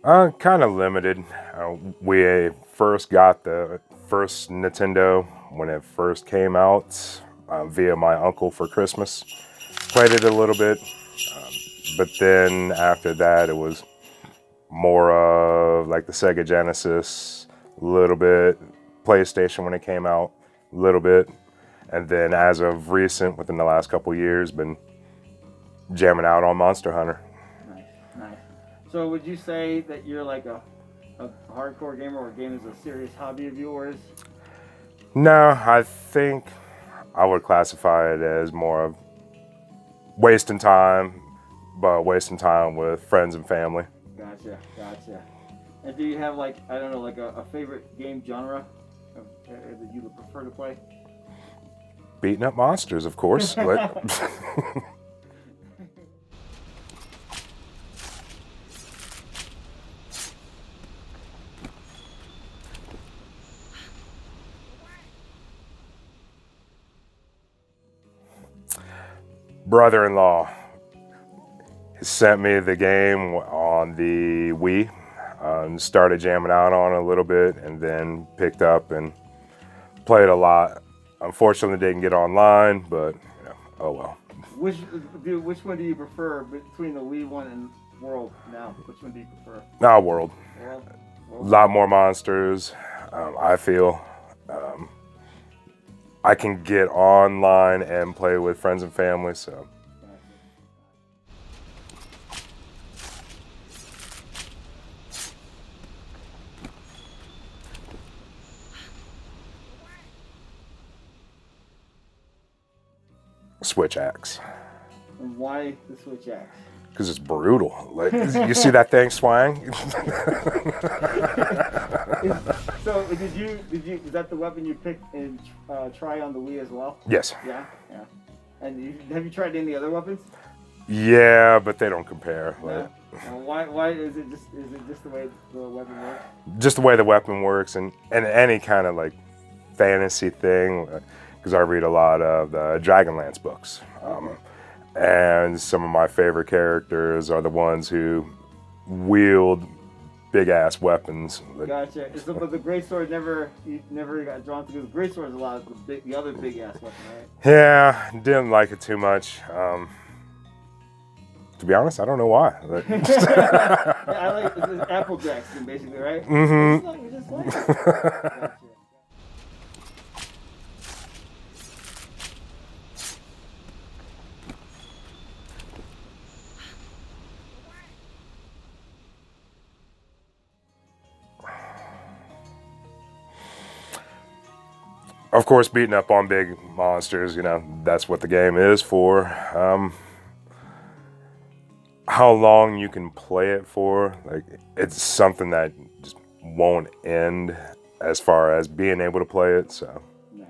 Kind of limited. We first got the first Nintendo when it first came out via my uncle for Christmas. Played it a little bit, but then after that, it was more of like the Sega Genesis, a little bit, PlayStation when it came out, a little bit, and then as of recent, within the last couple years, been jamming out on Monster Hunter. Nice, nice. So would you say that you're like a hardcore gamer, or game is a serious hobby of yours? No, I think I would classify it as more of wasting time, but wasting time with friends and family. Gotcha, gotcha. And do you have like, I don't know, like a favorite game genre that you would prefer to play? Beating up monsters, of course. Brother-in-law sent me the game on the Wii, started jamming out on it a little bit, and then picked up and played a lot. Unfortunately, didn't get online, but oh well. Which one do you prefer between the Wii one and World now? Which one do you prefer? World. World? A lot more monsters, I feel. I can get online and play with friends and family, so. Switch axe. And why the Switch axe? Because it's brutal. Like, you see that thing swing? So is that the weapon you picked and try on the Wii as well? Yes. Yeah, yeah. And have you tried any other weapons? Yeah, but they don't compare. No? Like, Why is it just the way the weapon works? just the way the weapon works, and any kind of like fantasy thing, because I read a lot of the Dragonlance books. Okay. And some of my favorite characters are the ones who wield big ass weapons. Gotcha. But the greatsword you never got drawn to, because the greatsword is a lot of the other big ass weapon, right? Yeah, didn't like it too much. To be honest, I don't know why. Yeah, I like it's Apple Jackson, basically, right? Mm-hmm. You just like it. Gotcha. Of course, beating up on big monsters, that's what the game is for. How long you can play it for, like, it's something that just won't end as far as being able to play it, so. Nice.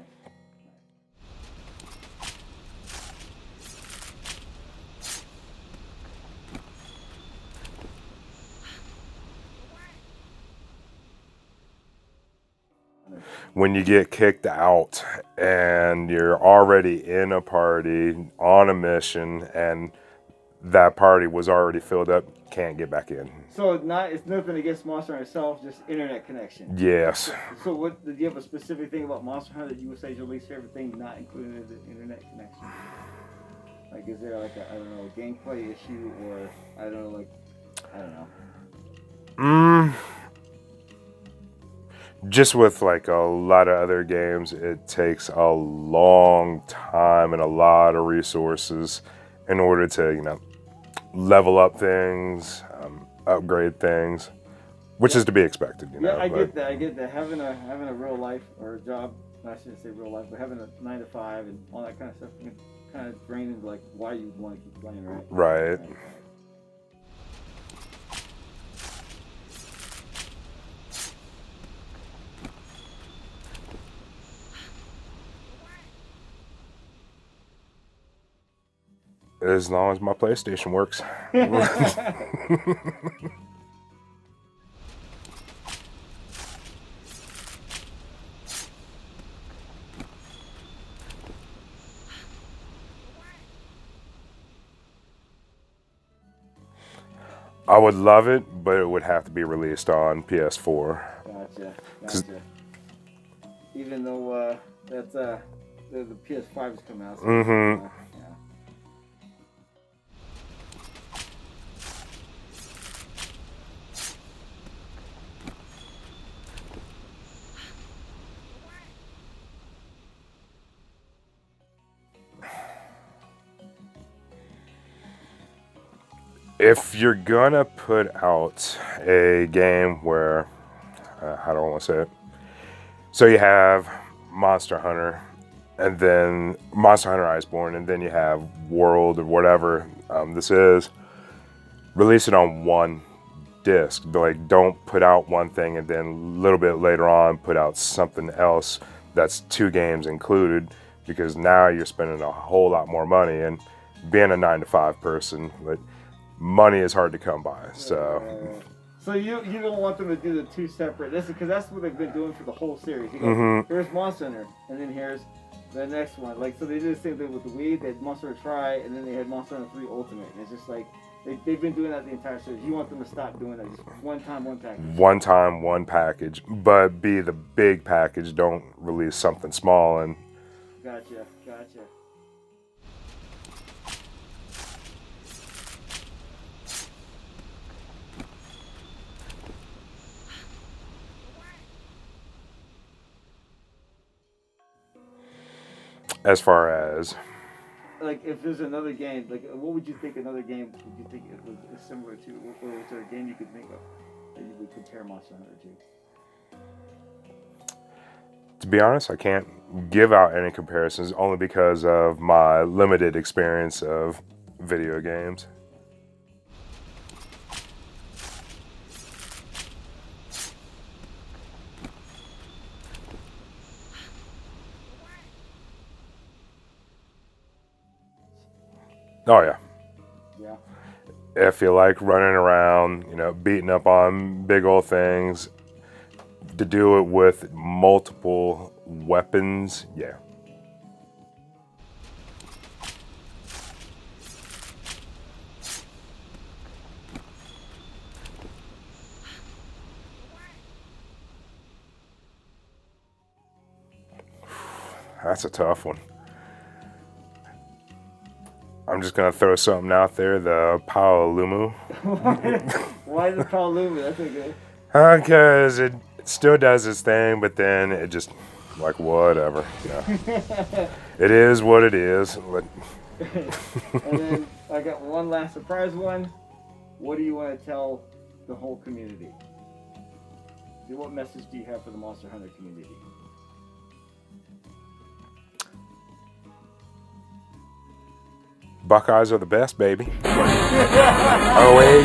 When you get kicked out and you're already in a party on a mission and that party was already filled up, can't get back in. So it's nothing against Monster Hunter itself, just internet connection. Yes. So what did you have a specific thing about Monster Hunter that you would say is your least favorite thing, not including the internet connection? Like, is there like I don't know, a gameplay issue, or I don't know, I don't know. Just with like a lot of other games, it takes a long time and a lot of resources in order to, level up things, upgrade things, which is to be expected, Yeah, I get that. I get that. Having a real life or a job, I shouldn't say real life, but having a 9 to 5 and all that kind of stuff can kind of drain into like why you want to keep playing, right? Right. As long as my PlayStation works. I would love it, but it would have to be released on PS4. Gotcha. Even though that's the PS5 has come out. So Mm-hmm. yeah. If you're gonna put out a game where, how do I want to say it? So you have Monster Hunter, and then Monster Hunter Iceborne, and then you have World or whatever this is. Release it on one disc. Like, don't put out one thing and then a little bit later on put out something else that's 2 games included, because now you're spending a whole lot more money. And being a 9-to-5 person, but money is hard to come by. So you don't want them to do the 2 separate. This is because that's what they've been doing for the whole series. You go, here's Monster Hunter, and then here's the next one. Like, so they did the same thing with the Wii. They had Monster Hunter Tri, and then they had Monster Hunter 3 Ultimate. And it's just like they've been doing that the entire series. You want them to stop doing that. Just one time, one package. One time, one package, but be the big package. Don't release something small. And Gotcha. as far as Like, if there's another game, like, what would you think another game would you think it was similar to? Or was there a game you could think of that you would compare Monster Hunter to? To be honest, I can't give out any comparisons, only because of my limited experience of video games. Oh yeah. Yeah. If you like running around, beating up on big old things, to do it with multiple weapons, yeah. That's a tough one. I'm just gonna throw something out there. The Paolumu. Why the Paolumu? That's a good. Because it still does its thing, but then it just like whatever. It is what it is. And then I got one last surprise one. What do you want to tell the whole community? What message do you have for the Monster Hunter community? Buckeyes are the best, baby. OH.